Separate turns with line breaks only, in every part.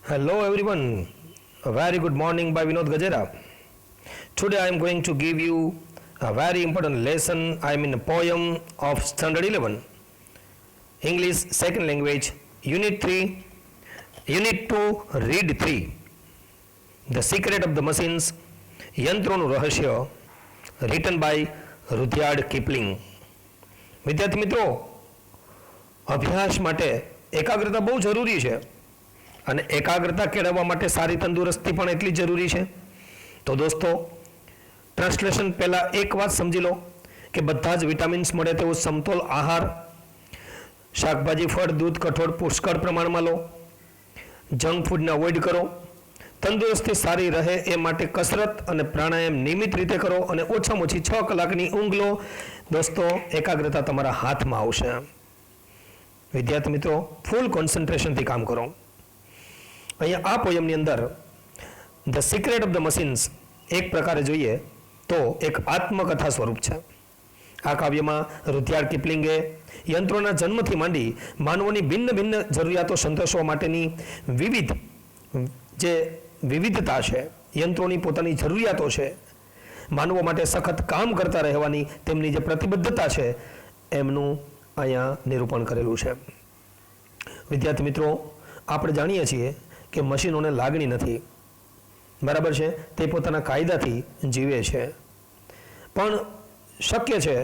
Hello everyone, a very good morning by Vinod Gajera. Today I am going to give you a very important lesson. I am in a poem of Standard 11, English Second Language, Unit 3, Unit 2, Read 3. The Secret of the Machines, યંત્રોનું રહસ્ય, written by રુધ્યાર્ડ કિપલિંગ. વિદ્યાર્થી મિત્રો, અભ્યાસ માટે એકાગ્રતા બહુ જરૂરી છે અને એકાગ્રતા કેળવવા માટે સારી તંદુરસ્તી પણ એટલી જરૂરી છે. તો દોસ્તો, ટ્રાન્સલેશન પહેલાં એક વાત સમજી લો કે બધા જ વિટામિન્સ મળે તેવો સમતોલ આહાર, શાકભાજી, ફળ, દૂધ, કઠોળ પુષ્કળ પ્રમાણમાં લો, જંક ફૂડને અવોઇડ કરો, તંદુરસ્તી સારી રહે એ માટે કસરત અને પ્રાણાયામ નિયમિત રીતે કરો અને ઓછામાં ઓછી 6 કલાકની ઊંઘ લો. દોસ્તો, એકાગ્રતા તમારા હાથમાં આવશે. વિદ્યાર્થી મિત્રો, ફૂલ કોન્સન્ટ્રેશનથી કામ કરો. અહીંયા આ પોયમની અંદર the secret of the machines એક પ્રકારે જોઈએ તો એક આત્મકથા સ્વરૂપ છે. આ કાવ્યમાં રુધ્યાર્ડ કિપલિંગે યંત્રોના જન્મથી માંડી માનવોની ભિન્ન ભિન્ન જરૂરિયાતો સંતોષવા માટેની વિવિધતા છે, યંત્રોની પોતાની જરૂરિયાતો છે, માનવો માટે સખત કામ કરતા રહેવાની તેમની જે પ્રતિબદ્ધતા છે એમનું અહીંયા નિરૂપણ કરેલું છે. વિદ્યાર્થી મિત્રો, આપણે જાણીએ છીએ કે મશીનોને લાગણી નથી, બરાબર છે, તે પોતાના કાયદાથી જીવે છે. પણ શક્ય છે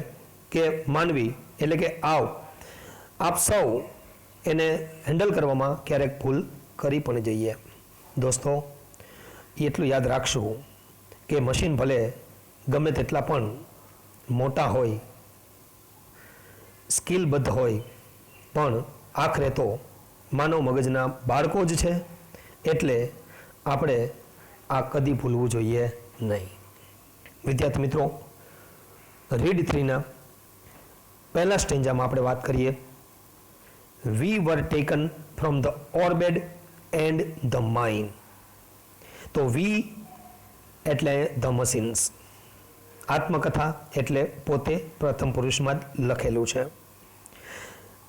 કે માનવી એટલે કે આપ સૌ એને હેન્ડલ કરવામાં ક્યારેક ભૂલ કરી પણ જઈએ. દોસ્તો, એટલું યાદ રાખશું કે મશીન ભલે ગમે તેટલા પણ મોટા હોય, સ્કિલબદ્ધ હોય, પણ આખરે તો માનવ મગજના બાળકો જ છે. એટલે આપણે આ કદી ભૂલવું જોઈએ નહીં. વિદ્યાર્થી મિત્રો, રીડ 3ના પહેલા સ્ટેન્જામાં આપણે વાત કરીએ. We were taken from the ore bed and the mind. તો વી એટલે ધ મશીન્સ, આત્મકથા એટલે પોતે પ્રથમ પુરુષમાં જ લખેલું છે.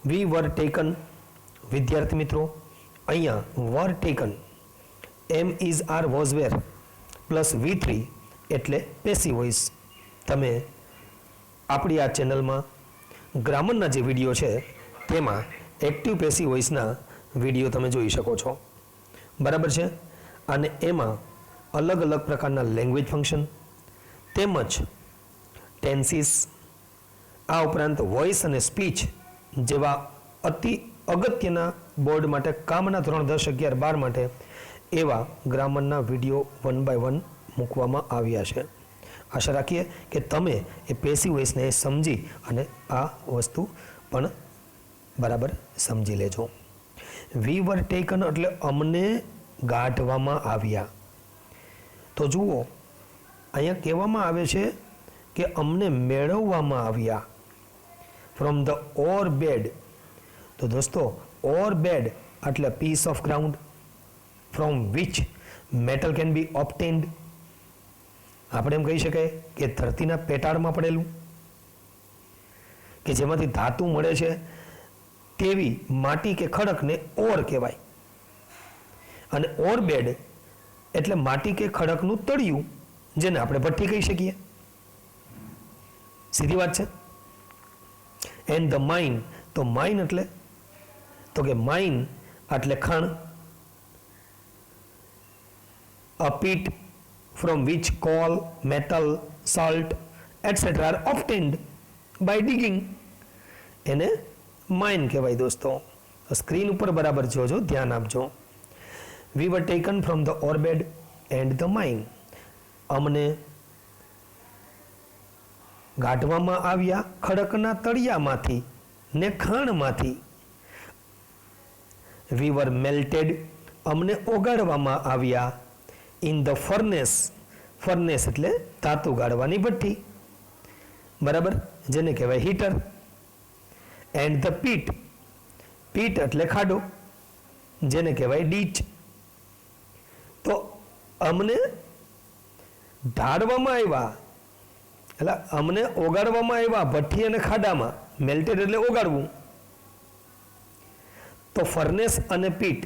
વી વર ટેકન, વિદ્યાર્થી મિત્રો, અહીંયા were taken am is are was were plus V3 એટલે પેસિવ વોઇસ. તમે આપણી આ ચેનલમાં ગ્રામરના જે વિડીયો છે તેમાં એક્ટિવ પેસિવ વોઇસના વિડીયો તમે જોઈ શકો છો, બરાબર છે. અને એમાં અલગ અલગ પ્રકારના લેંગ્વેજ ફંક્શન તેમજ ટેન્સીસ, આ ઉપરાંત વોઇસ અને સ્પીચ જેવા અતિ અગત્યના બોર્ડ માટે, કામના ધોરણ 10, 11, 12 માટે એવા ગ્રામરના વિડીયો 1 by 1 મૂકવામાં આવ્યા છે. આશા રાખીએ કે તમે એ પેસિવ વોઇસને સમજી અને આ વસ્તુ પણ બરાબર સમજી લેજો. વી વર ટેકન એટલે અમને ગાંઠવામાં આવ્યા. તો જુઓ, અહીંયા કહેવામાં આવે છે કે અમને મેળવવામાં આવ્યા ફ્રોમ ધ ઓર બેડ. તો દોસ્તો, ઓર બેડ એટલે piece of ground from which metal can be obtained. આપણે એમ કહી શકાય કે ધરતીના પેટાળમાં પડેલું કે જેમાંથી ધાતુ મળે છે તેવી માટી કે ખડકને ઓર કહેવાય. અને ઓર બેડ એટલે માટી કે ખડકનું તળિયું, જેને આપણે ભઠ્ઠી કહી શકીએ. સીધી વાત છે. એન્ડ ધ માઇન, તો માઇન એટલે તો કે માઇન એટલે ખાણ. A pit from which coal, metal, salt etcetera are obtained by digging, એને માઇન કહેવાય. દોસ્તો, સ્ક્રીન ઉપર બરાબર જોજો, ધ્યાન આપજો. We were taken from the ore bed and the mine. અમને ગાંઠવામાં આવ્યા ખડકના તળિયામાંથી ને ખાણમાંથી. વી વર મેલ્ટેડ, અમને ઓગાળવામાં આવ્યા ઇન ધ ફર્નેસ. ફર્નેસ એટલે ધાતુ ગાળવાની ભઠ્ઠી, બરાબર, જેને કહેવાય heater. And the pit, pit એટલે ખાડો, જેને કહેવાય ડીચ. તો અમને ઢાળવામાં આવ્યા એટલે અમને ઓગાળવામાં આવ્યા ભઠ્ઠી અને ખાડામાં. મેલ્ટેડ એટલે ઓગાળવું. તો ફર્નેસ અને પીટ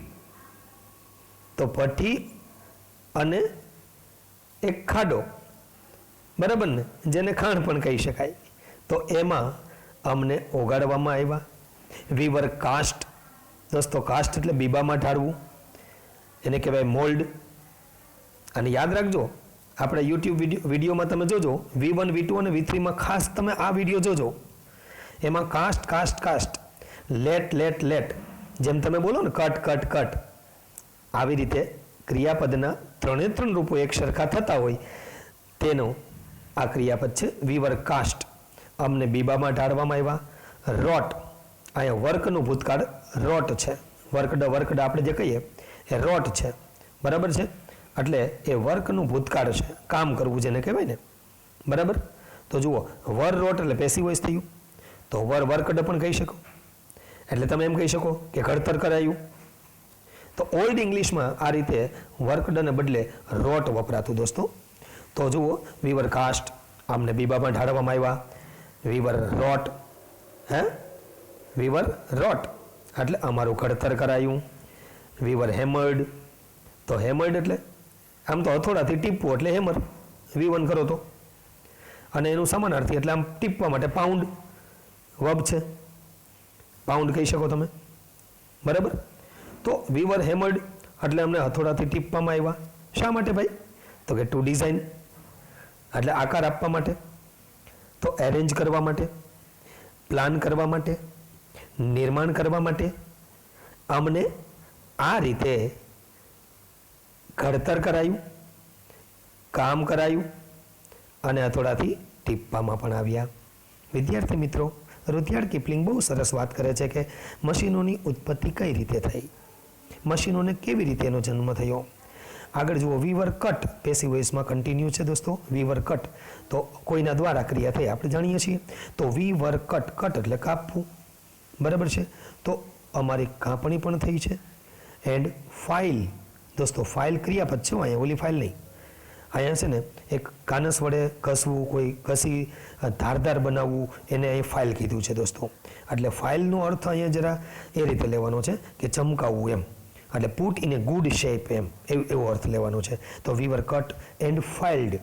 તો ભઠ્ઠી અને એક ખાડો, બરાબર ને, જેને ખાણ પણ કહી શકાય, તો એમાં અમને ઓગાળવામાં આવ્યા. વી વર કાસ્ટ, દોસ્તો કાસ્ટ એટલે બીબામાં ઢાળવું, એને કહેવાય મોલ્ડ. અને યાદ રાખજો, આપણે યુટ્યુબ વિડીયોમાં તમે જોજો, V1 V2 અને V3માં ખાસ તમે આ વિડીયો જોજો, એમાં cast cast cast, let let let, જેમ તમે બોલો ને કટ કટ કટ, આવી રીતે ક્રિયાપદના 3 રૂપો એક સરખા થતા હોય તેનો આ ક્રિયાપદ છે. વી વર કાસ્ટ, અમને બીબામાં ઢાળવામાં આવ્યા. રોટ, અહીંયા વર્કનું ભૂતકાળ રોટ છે. વર્કડ આપણે જે કહીએ એ રોટ છે, બરાબર છે. એટલે એ વર્કનું ભૂતકાળ છે, કામ કરવું જેને કહેવાય ને, બરાબર. તો જુઓ, વર રોટ એટલે પેસિવ વોઇસ થયું, તો વર્કડ પણ કહી શકો. એટલે તમે એમ કહી શકો કે ઘડતર કરાયું. તો ઓલ્ડ ઇંગ્લિશમાં આ રીતે વર્કડને બદલે રોટ વપરાતું દોસ્તો. તો જુઓ, વી વર કાસ્ટ, અમને બીબામાં ઢાળવામાં આવ્યા. વી વર રોટ, વી વર રોટ એટલે અમારું ઘડતર કરાયું. વી વર હેમર્ડ, તો હેમર્ડ એટલે આમ તો હથોડાથી ટીપવું એટલે હેમર, V1 કરો તો. અને એનું સમાનાર્થી એટલે આમ ટીપવા માટે પાઉન્ડ વર્બ છે, પાઉન્ડ કહી શકો તમે, બરાબર. તો વી વર હેમર્ડ એટલે અમને હથોડાથી ટીપવામાં આવ્યા. શા માટે ભાઈ? તો કે ટુ ડિઝાઇન એટલે આકાર આપવા માટે, તો એરેન્જ કરવા માટે, પ્લાન કરવા માટે, નિર્માણ કરવા માટે અમને આ રીતે ઘડતર કરાયું, કામ કરાયું અને હથોડાથી ટીપવામાં પણ આવ્યા. વિદ્યાર્થી મિત્રો, રૂડયાર્ડ કિપલિંગ બહુ સરસ વાત કરે છે કે મશીનોની ઉત્પત્તિ કઈ રીતે થઈ, મશીનોને કેવી રીતે એનો જન્મ થયો. આગળ જુઓ, વી વર કટ પેસિવ વોઇસમાં કન્ટિન્યુ છે દોસ્તો. વી વર કટ તો કોઈના દ્વારા ક્રિયા થઈ આપણે જાણીએ છીએ. તો વી વર કટ, કટ એટલે કાપવું, બરાબર છે. તો અમારી કાપણી પણ થઈ છે. એન્ડ ફાઇલ, દોસ્તો ફાઇલ ક્રિયાપદ છે, અહીંયા ઓલી ફાઇલ નહીં. અહીંયા છે ને એક કાનસ વડે ઘસવું, કોઈ ઘસી ધારદાર બનાવવું, એને અહીં ફાઇલ કીધું છે દોસ્તો. એટલે ફાઇલનો અર્થ અહીંયા જરા એ રીતે લેવાનો છે કે ચમકાવવું એમ, એટલે put in a good shape એમ, એવો અર્થ લેવાનો છે. તો we were cut and filed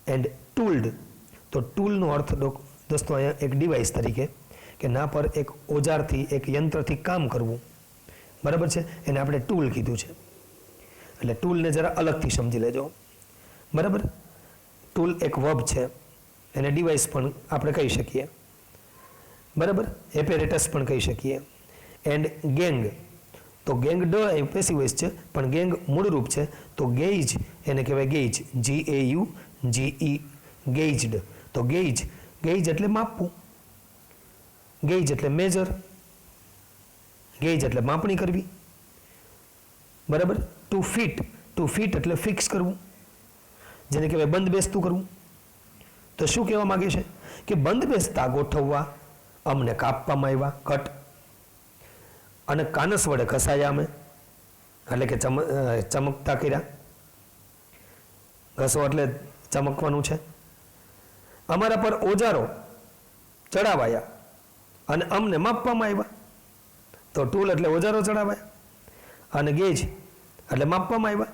and tooled. તો ટૂલનો અર્થ દોસ્તો અહીંયા એક ડિવાઇસ તરીકે, કે ના પર એક ઓજારથી, એક યંત્રથી કામ કરવું, બરાબર છે, એને આપણે ટૂલ કીધું છે. એટલે ટૂલને જરા અલગથી સમજી લેજો, બરાબર. ટૂલ એક વર્બ છે, એને ડિવાઇસ પણ આપણે કહી શકીએ, બરાબર, એપેરેટસ પણ કહી શકીએ. એન્ડ ગેંગ, તો ગેંગ ડ પેસિવ વોઇસ છે, પણ ગેંગ મૂળ રૂપ છે. તો ગેજ એને કહેવાય ગેજ, GAUGE, ગેજડ. તો ગેજ, ગેજ એટલે માપવું, ગેજ એટલે મેજર, ગેજ એટલે માપણી કરવી, બરાબર. ટુ ફિટ એટલે ફિક્સ કરવું, જેને કહેવાય બંધ બેસતું કરવું. તો શું કહેવા માંગે છે કે બંધ બેસતા ગોઠવવા અમને કાપવામાં આવ્યા, કટ, અને કાનસ વડે ઘસાયા અમે, એટલે કે ચમકતા કર્યા. ઘસો એટલે ચમકવાનું છે. અમારા પર ઓજારો ચડાવાયા અને અમને માપવામાં આવ્યા. તો ટૂલ એટલે ઓજારો ચડાવાયા અને ગેજ એટલે માપવામાં આવ્યા.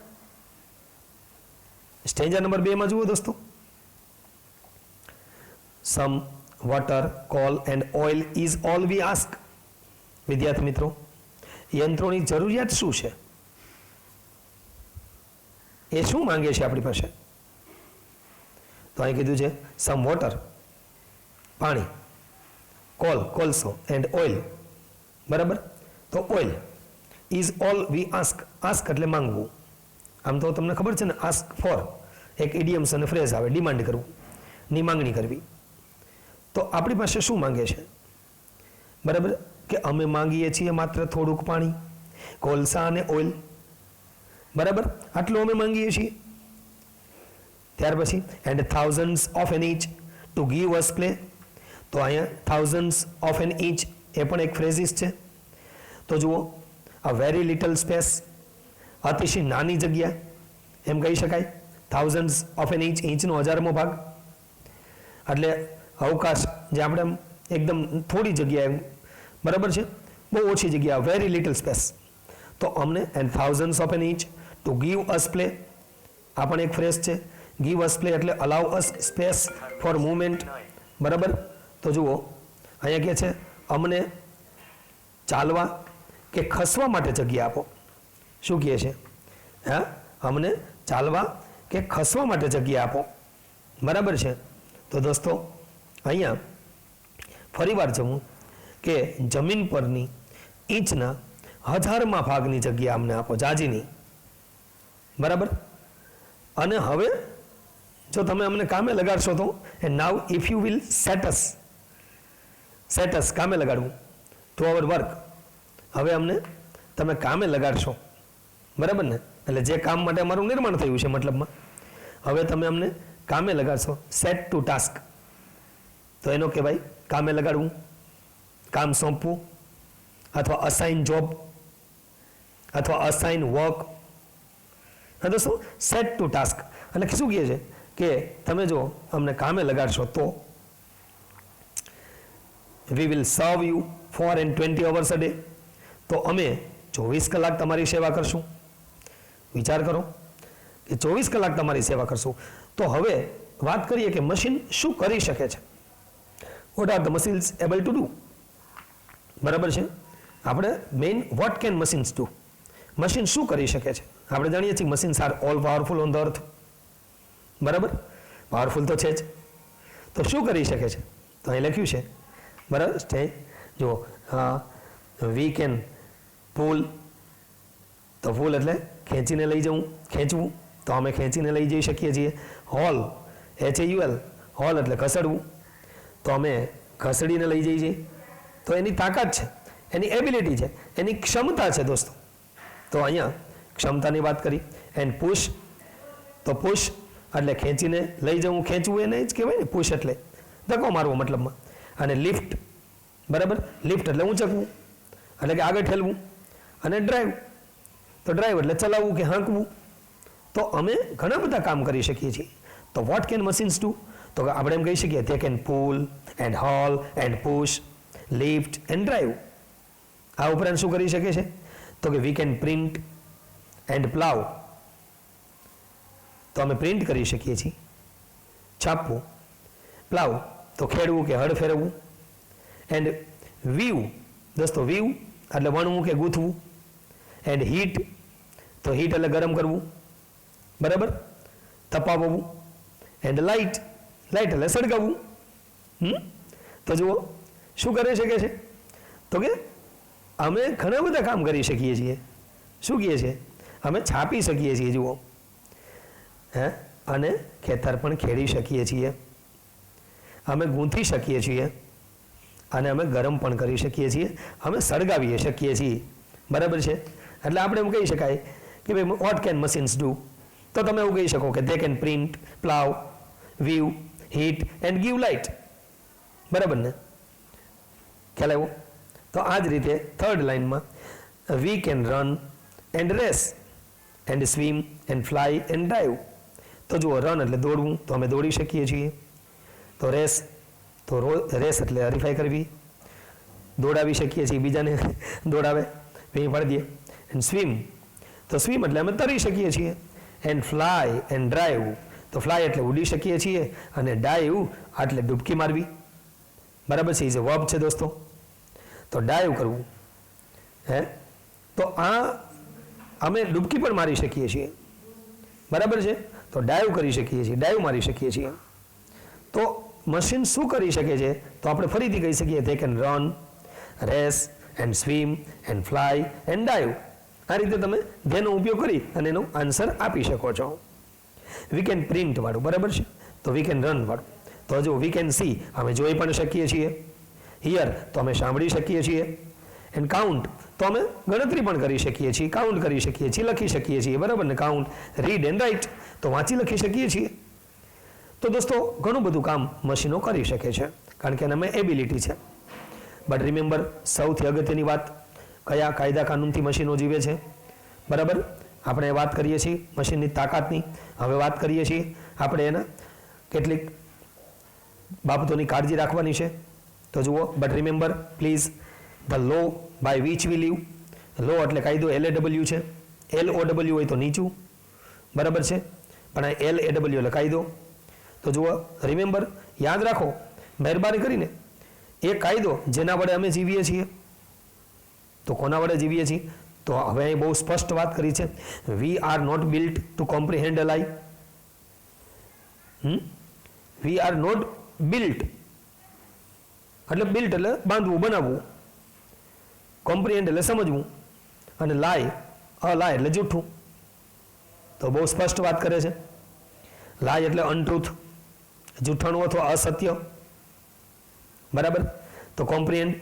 સ્ટેન્જા નંબર 2 માં જુઓ દોસ્તો. Some, water, coal and oil is all we ask. વિદ્યાર્થી મિત્રો, યંત્રોની જરૂરિયાત શું છે, એ શું માંગે છે આપણી પાસે? તો અહીં કીધું છે સમ વોટર, પાણી, કોલ, કોલસો, એન્ડ ઓઇલ, બરાબર. તો oil is all we ask. Ask એટલે માંગવું. આમ તો તમને ખબર છે ને, આસ્ક ફોર એક ઇડિયમ્સ અને ફ્રેઝ આવે, ડિમાન્ડ કરવું, ની માંગણી કરવી. તો આપણી પાસે શું માંગે છે, બરાબર, કે અમે માંગીએ છીએ માત્ર થોડુંક પાણી, કોલસા અને ઓઇલ, બરાબર, આટલું અમે માંગીએ છીએ. ત્યાર પછી and thousands of an inch to give us play. તો અહીંયા થાઉઝન્ડ્સ ઓફ એન ઇચ એ પણ એક ફ્રેઝિસ છે. તો જુઓ, અ વેરી લિટલ સ્પેસ, અતિશય નાની જગ્યા એમ કહી શકાય. થાઉઝન્ડ્સ ઓફ એન ઇંચ, ઇંચનો 1000મો ભાગ, એટલે અવકાશ જે આપણે એકદમ થોડી જગ્યા એમ, બરાબર છે, બહુ ઓછી જગ્યા, વેરી લિટલ સ્પેસ. તો અમને and thousands of an inch to give us play, આ પણ એક ફ્રેઝ છે. ગીવ અસ પ્લે એટલે allow us space for movement, બરાબર. તો જુઓ અહીંયા કહે છે અમને ચાલવા કે ખસવા માટે જગ્યા આપો. શું કહે છે? હા, અમને ચાલવા કે ખસવા માટે જગ્યા આપો, બરાબર છે. તો દોસ્તો અહીંયા ફરીવાર જવું કે જમીન પરની ઇંચના 1000માં ભાગની જગ્યા અમને આપો, જાજીની, બરાબર. અને હવે જો તમે અમને કામે લગાડશો તો and now if you will set us કામે લગાડવું ટુ અવર વર્ક, હવે અમને તમે કામે લગાડશો, બરાબર ને. એટલે જે કામ માટે અમારું નિર્માણ થયું છે મતલબમાં હવે તમે અમને કામે લગાડશો. સેટ ટુ ટાસ્ક તો એનો કહેવાય કામે લગાડવું, કામ સોંપવું, અથવા અસાઇન જોબ અથવા અસાઇન વર્ક. હા દોસ્તો, સેટ ટુ ટાસ્ક એટલે શું કહે છે કે તમે જો અમને કામે લગાડશો તો we will serve you 4 and 20 hours a day, તો અમે 24 કલાક તમારી સેવા કરશું. વિચાર કરો કે 24 કલાક તમારી સેવા કરશું. તો હવે વાત કરીએ કે મશીન શું કરી શકે છે. What are the machines able to do, બરાબર છે. આપણે main what can machines do, machine શું કરી શકે છે. આપણે જાણીએ છીએ machines are all powerful on the earth, બરાબર. પાવરફુલ તો છે જ. તો શું કરી શકે છે? તો અહીં લખ્યું છે, બરાબર. જો વી કેન પુલ, તો પુલ એટલે ખેંચીને લઈ જવું, ખેંચવું, તો અમે ખેંચીને લઈ જઈ શકીએ છીએ. હોલ, HAUL, હોલ એટલે ઘસડવું, તો અમે ઘસડીને લઈ જઈએ છીએ. તો એની તાકાત છે, એની એબિલિટી છે, એની ક્ષમતા છે દોસ્તો. તો અહીંયા ક્ષમતાની વાત કરી. એન્ડ પુશ, તો પુશ એટલે ખેંચીને લઈ જવું, ખેંચવું એને જ કહેવાય ને પુશ એટલે ધક્કો મારવો મતલબમાં. અને લિફ્ટ, બરાબર. લિફ્ટ એટલે ઊંચકવું એટલે કે આગળ ઠેલવું. અને ડ્રાઈવ, તો ડ્રાઈવ એટલે ચલાવવું કે હાંકવું. તો અમે ઘણા બધા કામ કરી શકીએ છીએ. તો વોટ કેન મશીન્સ ડુ, તો આપણે એમ કહી શકીએ they can pull and haul and push, lift and drive. આ ઉપરાંત શું કરી શકે છે? તો કે we can print and plough, તો અમે પ્રિન્ટ કરી શકીએ છીએ, છાપવું. પ્લાવ તો ખેડવું કે હળ ફેરવવું. એન્ડ વીવ, દોસ્તો વીવ એટલે વણવું કે ગૂંથવું. એન્ડ હીટ, તો હીટ એટલે ગરમ કરવું, બરાબર, તપાવવું. એન્ડ લાઇટ, લાઇટ એટલે સળગાવવું. તો જુઓ શું કરી શકે છે? તો કે અમે ઘણા બધા કામ કરી શકીએ છીએ. શું કહીએ છીએ? અમે છાપી શકીએ છીએ, જુઓ. હે, અને ખેતર પણ ખેડી શકીએ છીએ, અમે ગૂંથી શકીએ છીએ, અને અમે ગરમ પણ કરી શકીએ છીએ, અમે સળગાવી શકીએ છીએ, બરાબર છે. એટલે આપણે એમ કહી શકાય કે ભાઈ વોટ કેન મશીન્સ ડુ, તો તમે એવું કહી શકો કે they can print, plough, weave, heat and give light, બરાબર ને. ખ્યાલ આવ્યો? તો આ જ રીતે થર્ડ લાઇનમાં we can run and race and swim and fly and dive. તો જુઓ રન એટલે દોડવું, તો અમે દોડી શકીએ છીએ. તો રેસ, તો રેસ એટલે હરીફાઈ કરવી, દોડાવી શકીએ છીએ, બીજાને દોડાવે અહીં પાડી દઈએ. એન્ડ સ્વિમ, તો સ્વિમ એટલે અમે તરી શકીએ છીએ. એન્ડ ફ્લાય એન્ડ ડ્રાઈવ, તો ફ્લાય એટલે ઉડી શકીએ છીએ, અને ડાઈવ એટલે ડૂબકી મારવી, બરાબર છે. એ વર્બ છે દોસ્તો. તો ડાઈવ કરવું, હે, તો આ અમે ડૂબકી પણ મારી શકીએ છીએ, બરાબર છે. તો ડાઈવ કરી શકીએ છીએ, ડાઈવ મારી શકીએ છીએ. તો મશીન શું કરી શકે છે? તો આપણે ફરીથી કહી શકીએ they can run, race and swim and fly and dive. આ રીતે તમે જેનો ઉપયોગ કરી અને એનો આન્સર આપી શકો છો. વી કેન પ્રિન્ટ વાળું, બરાબર છે. તો વી કેન રન વાળું, તો જો વી કેન સી અમે જોઈ પણ શકીએ છીએ. હિયર તો અમે સાંભળી શકીએ છીએ. એન્ડ કાઉન્ટ તો અમે ગણતરી પણ કરી શકીએ છીએ, કાઉન્ટ કરી શકીએ છીએ, લખી શકીએ છીએ, બરાબર ને. કાઉન્ટ, રીડ એન્ડ રાઇટ તો વાંચી લખી શકીએ છીએ. તો દોસ્તો ઘણું બધું કામ મશીનો કરી શકે છે, કારણ કે એનામાં એબિલિટી છે. બટ રિમેમ્બર, સૌથી અગત્યની વાત, કયા કાયદા કાનૂનથી મશીનો જીવે છે, બરાબર. આપણે વાત કરીએ છીએ મશીનની તાકાતની. હવે વાત કરીએ છીએ આપણે એના કેટલીક બાબતોની કાળજી રાખવાની છે. તો જુઓ, but remember please the law by which we live, law એટલે કાયદો LAW છે, LOW હોય તો નીચું, બરાબર છે, પણ આ LAW એટલે કાયદો. તો જુઓ, રિમેમ્બર, યાદ રાખો, મહેરબાની કરીને એ કાયદો જેના વડે અમે જીવીએ છીએ. તો કોના વડે જીવીએ છીએ? તો હવે અહીં બહુ સ્પષ્ટ વાત કરી છે, we are not built to comprehend a lie. We are not built એટલે બિલ્ટ એટલે બાંધવું, બનાવવું, કોમ્પ્રિહેન્ડ એટલે સમજવું, અને લાય અલાય એટલે જૂઠું. તો બહુ સ્પષ્ટ વાત કરે છે. લાય એટલે અનટ્રુથ, જૂઠાણું અથવા અસત્ય, બરાબર. તો કોમ્પ્રિહેન્ડ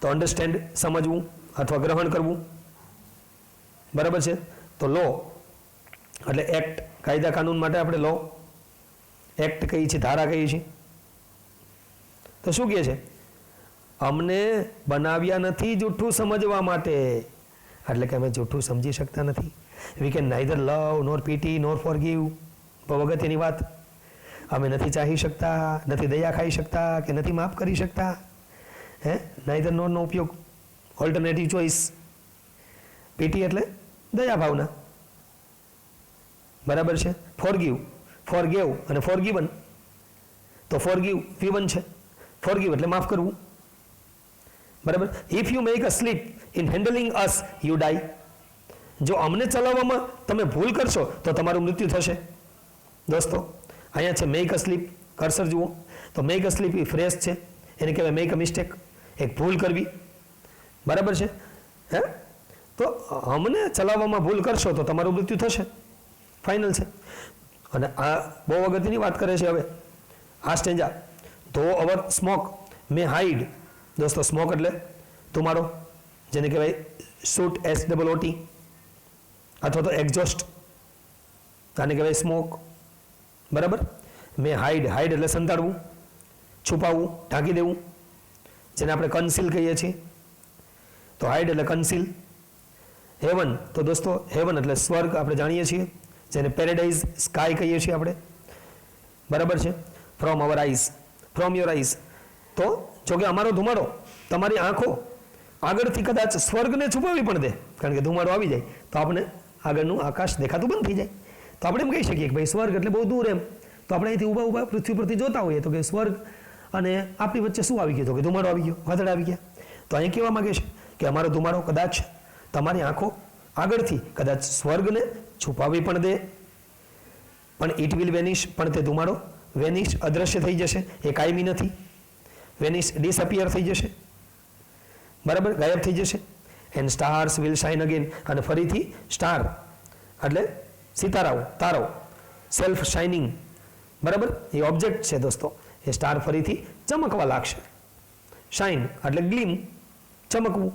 તો અન્ડરસ્ટેન્ડ, સમજવું અથવા ગ્રહણ કરવું, બરાબર છે. તો લો એટલે એક્ટ, કાયદા કાનૂન માટે આપણે લો એક્ટ કહીએ છીએ, ધારા કહીએ છીએ. તો શું કહે છે? અમને બનાવ્યા નથી જૂઠું સમજવા માટે, એટલે કે અમે જૂઠું સમજી શકતા નથી. We can neither love nor pity nor forgive. બહુ અગત્યની વાત, અમે નથી ચાહી શકતા, નથી દયા ખાઈ શકતા, કે નથી માફ કરી શકતા. નાઇધર નોરનો ઉપયોગ, ઓલ્ટરનેટિવ ચોઇસ. પીટી એટલે દયા ભાવના, બરાબર છે. ફોરગીવ, ફોરગેવ અને ફોરગીવન. તો ફોરગીવ V1 છે, ફોરગીવ એટલે માફ કરવું, બરાબર. If you make a slip in handling us you die. જો અમને ચલાવવામાં તમે ભૂલ કરશો તો તમારું મૃત્યુ થશે. દોસ્તો અહીંયા છે મેક અ સ્લીપ, કર્સર જુઓ. તો મેક અ સ્લીપ એ ફ્રેઝ છે, એને કહેવાય મેક અ મિસ્ટેક, એક ભૂલ કરવી, બરાબર છે. હે, તો અમને ચલાવવામાં ભૂલ કરશો તો તમારું મૃત્યુ થશે, ફાઇનલ છે. અને આ બહુ અગત્યની વાત કરે છે. હવે આ સ્ટેન્જા, ધો અવર સ્મોક મે હાઈડ. દોસ્તો સ્મોક એટલે ધુમાડો, જેને કહેવાય સૂટ SOOT, અથવા તો એક્ઝોસ્ટ, આને કહેવાય સ્મોક, બરાબર. મે હાઈડ, હાઈડ એટલે સંતાડવું, છુપાવવું, ઢાંકી દેવું, જેને આપણે કન્સીલ કહીએ છીએ. તો હાઈડ એટલે કન્સીલ. હેવન, તો દોસ્તો હેવન એટલે સ્વર્ગ, આપણે જાણીએ છીએ, જેને પેરેડાઇઝ સ્કાય કહીએ છીએ આપણે, બરાબર છે. From hour eyes, from your eyes. તો જોકે અમારો ધુમાડો તમારી આંખો આગળથી કદાચ સ્વર્ગને છુપાવી પણ દે, કારણ કે ધુમાડો આવી જાય તો આપણે આગળનું આકાશ દેખાતું બંધ થઈ જાય. તો આપણે એમ કહી શકીએ કે ભાઈ સ્વર્ગ એટલે બહુ દૂર એમ. તો આપણે અહીંથી ઊભા ઊભા પૃથ્વી પરથી જોતા હોઈએ તો કે સ્વર્ગ અને આપણી વચ્ચે શું આવી ગયું? તો કે ધુમાડો આવી ગયો, વાદળ આવી ગયા. તો અહીં કહેવા માંગે છે કે અમારો ધુમાડો કદાચ તમારી આંખો આગળથી કદાચ સ્વર્ગને છુપાવી પણ દે, પણ ઇટ વિલ વેનિશ, પણ તે ધુમાડો વેનિશ અદ્રશ્ય થઈ જશે, એ કાયમી નથી. વેનિશ ડિસઅપિયર થઈ જશે, બરાબર, ગાયબ થઈ જશે. And stars will shine again, અને ફરીથી સ્ટાર એટલે સિતારાઓ, તારો, સેલ્ફ શાઇનિંગ, બરાબર, એ ઓબ્જેક્ટ છે દોસ્તો. એ સ્ટાર ફરીથી ચમકવા લાગશે. શાઇન એટલે ગ્લીમ, ચમકવું.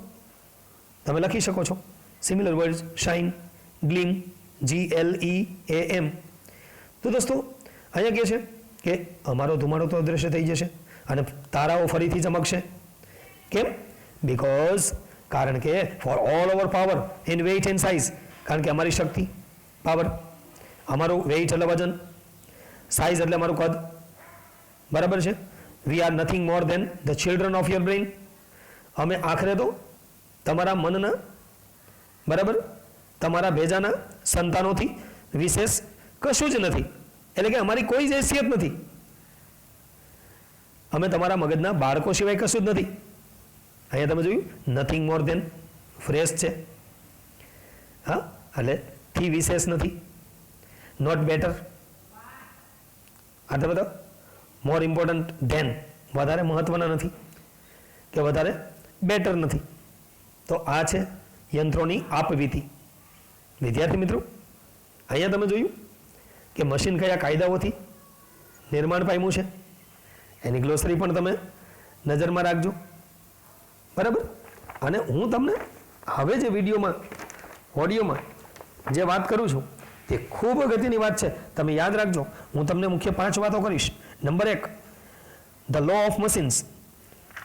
તમે લખી શકો છો similar word, shine, gleam, GLEAM. તો દોસ્તો અહીંયા કહે છે કે અમારો ધુમાડો તો અદૃશ્ય થઈ જશે અને તારાઓ ફરીથી ચમકશે. કેમ? બીકોઝ, કારણ કે for all over power in weight and size, કારણ કે અમારી શક્તિ, પાવર, અમારું વેઇટ એટલે વજન, સાઇઝ એટલે અમારું કદ, બરાબર છે. We are nothing more than the children of your brain. અમે આખરે તો તમારા મનના, બરાબર, તમારા ભેજાના સંતાનોથી વિશેષ કશું જ નથી. એટલે કે અમારી કોઈ જ હેસિયત નથી, અમે તમારા મગજના બાળકો સિવાય કશું જ નથી. અહીંયા તમે જોયું નથિંગ મોર દેન ફ્રેશ છે, હા, એટલે થી વિશેષ નથી. નોટ બેટર, આ તમે તો મોર ઇમ્પોર્ટન્ટ ધેન, વધારે મહત્વના નથી કે વધારે બેટર નથી. તો આ છે યંત્રોની આપવીતી. વિદ્યાર્થી મિત્રો, અહીંયા તમે જોયું કે મશીન કયા કાયદાઓથી નિર્માણ પામ્યું છે, એની ગ્લોસરી પણ તમે નજરમાં રાખજો, બરાબર. અને હું તમને હવે જે વિડીયોમાં, ઓડિયોમાં જે વાત કરું છું તે ખૂબ અગત્યની વાત છે, તમે યાદ રાખજો. હું તમને મુખ્ય 5 વાતો કરીશ. Number 1, the law of machines,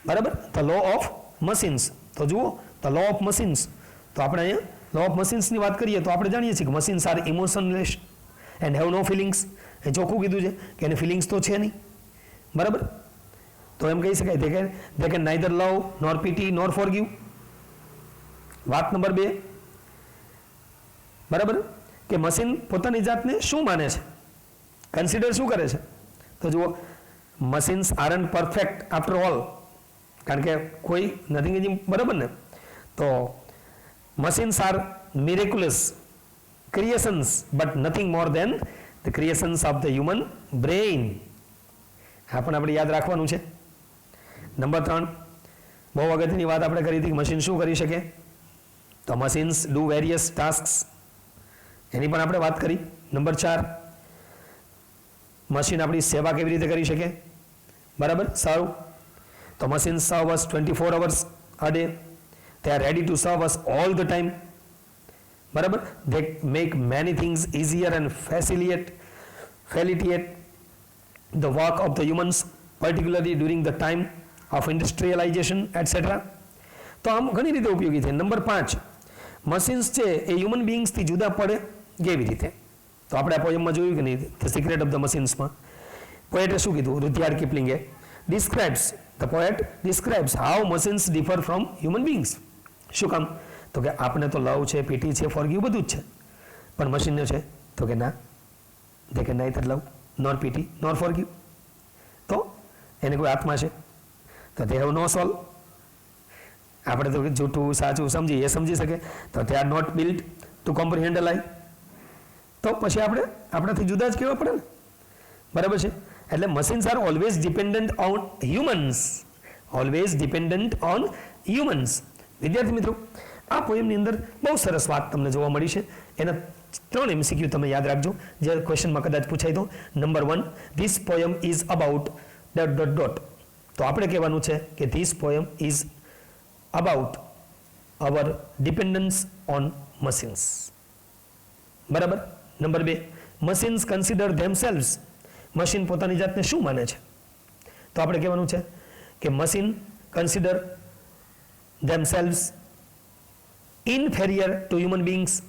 બરાબર, ધ લો ઓફ મશીન્સ. તો જુઓ, ધ લો ઓફ મશીન્સ. તો આપણે અહીંયા લો ઓફ મશીન્સની વાત કરીએ તો આપણે જાણીએ છીએ કે machines are emotionless and have no feelings. એ ચોખ્ખું કીધું છે કે એને ફિલિંગ્સ તો છે નહીં, બરાબર. તો એમ કહી શકાય they can neither love nor pity nor forgive. વાત નંબર 2, બરાબર, કે મશીન પોતાની જાતને શું માને છે, કન્સિડર શું કરે છે? તો જુઓ, machines aren't perfect after all, કારણ કે કોઈ નથિંગ ઇઝ બરાબર ને, તો machines are miraculous creations but nothing more than the creations of the human brain. આ પણ આપણે યાદ રાખવાનું છે. નંબર 3, બહુ અગત્યની વાત આપણે કરી હતી કે મશીન શું કરી શકે, તો મશીન્સ ડુ વેરિયસ ટાસ્ક્સ, એની પણ આપણે વાત કરી. નંબર 4, મશીન આપણી સેવા કેવી રીતે કરી શકે, બરાબર, સારું, તો મશીન સર્વ અસ 24 hours a day, they are ready to serve us all the time, બરાબર, they make many things easier and facilitate the work of the humans, particularly during the time of industrialization etc. તો આમ ઘણી રીતે ઉપયોગી છે. Number 5, machines છે એ human બિંગ્સથી જુદા પડે કેવી રીતે, તો આપણે આ પોયમમાં જોયું કે નહીં, ધ સિક્રેટ ઓફ ધ મશીન્સમાં પોએટે શું કીધું, રુધિયાર્ડ કિપલિંગે describes how machines differ from human beings. શું કામ, તો કે આપણે તો લવ છે, પીટી છે, ફોરગીવ બધું જ છે, પણ મશીનને છે તો કે ના, દે કે neither love nor pity nor forgive. તો એને કોઈ આત્મા છે તો તે હેવ નો સોલ. આપણે તો જૂઠું સાચું સમજી એ સમજી શકે, તો they are not build to comprehend a life. તો પછી આપણે આપણાથી જુદા જ કહેવા પડે ને, બરાબર છે. એટલે machines are always dependent on humans, always dependent on humans. વિદ્યાર્થી મિત્રો, આ પોએમની અંદર બહુ સરસ વાત તમને જોવા મળી છે. એના 3 MCQ તમે યાદ રાખજો, જે ક્વેશ્ચનમાં કદાચ પૂછાય તો. Number 1, this poem is about ... તો આપણે કહેવાનું છે કે this poem is about hour dependence on machines, બરાબર. Number 2, machines consider themselves, machine પોતાની જાતને શું માને છે, તો આપણે કહેવાનું છે કે machine consider themselves inferior to human beings,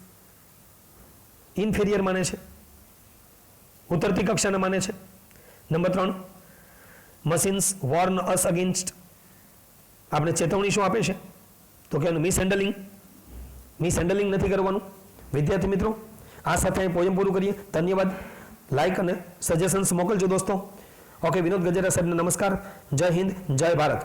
inferior માને છે, ઉતરતી કક્ષાને માને છે. Number 3, machines warn us against, આપણે ચેતવણી શું આપે છે, તો કે મિસહેન્ડલિંગ નથી કરવાનું. વિદ્યાર્થી મિત્રો, આ સાથે અહીં પોયમ પૂરું કરીએ. ધન્યવાદ. લાઈક અને સજેશન્સ મોકલજો દોસ્તો. ઓકે, વિનોદ ગજેરા સાહેબને નમસ્કાર. જય હિન્દ, જય ભારત.